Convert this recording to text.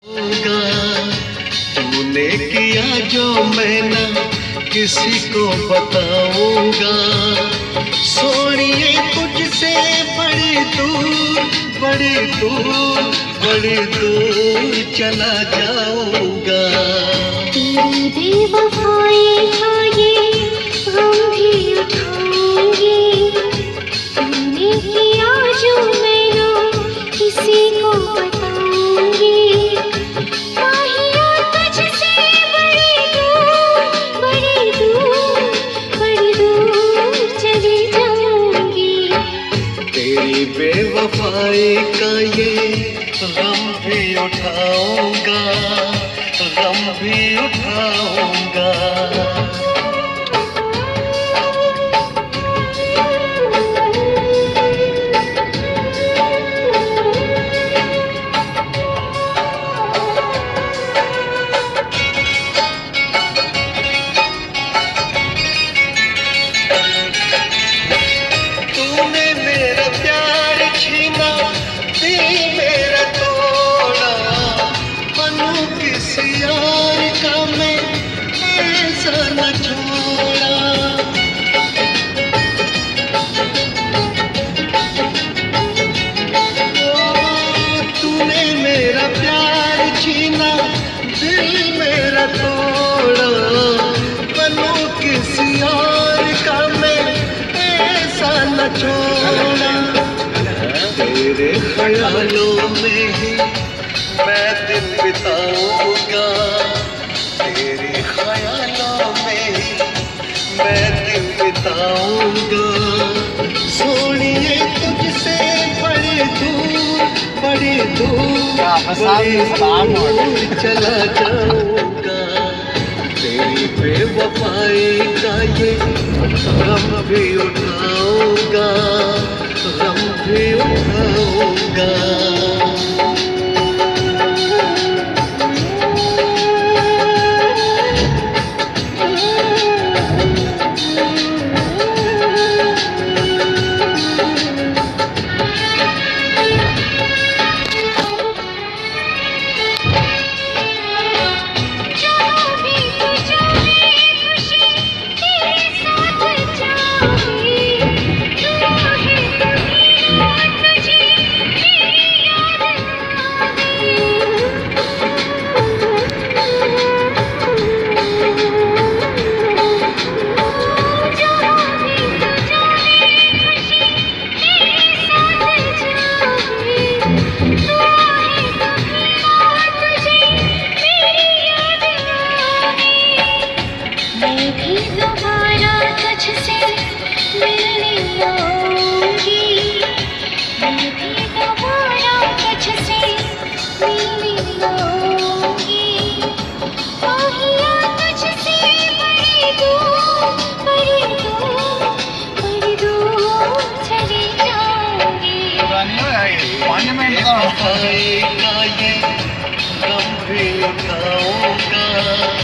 होगा तूने किया जो मैं ना किसी को बताऊंगा। सोनिए तुझसे बड़ी दूर बड़ी दूर बड़ी दूर चला जाऊंगा। तेरी बेवफाई का ये गम भी उठाऊंगी। तूने किया जो मैं ना किसी को बताऊंगी। माहिया तुझसे बड़ी दूर बड़ी दूर बड़ी दूर चली जाऊंगी। तेरी बेवफाई का ये गम भी उठाऊंगा, गम भी उठाऊंगा। तूने मेरा प्यार छीना, दिल मेरा तोड़ा, बनूं किसी और का मैं ऐसा न छोड़ा। तूने मेरा प्यार छीना, दिल मेरा तोड़ा, बनूं किसी और का मैं ऐसा न छोड़ा। तेरे ख्यालों में ही मैं दिन बिताऊंगा, तेरे ख्यालों में ही मैं दिन बिताऊंगा। सोनिए तुझसे बड़ी दूर बड़ी दूर चला जाऊंगा। तेरी बेवफाई का ये गम भी उठाऊंगा, गम भी उठाऊंगा। तुझसे मिलने आऊंगी।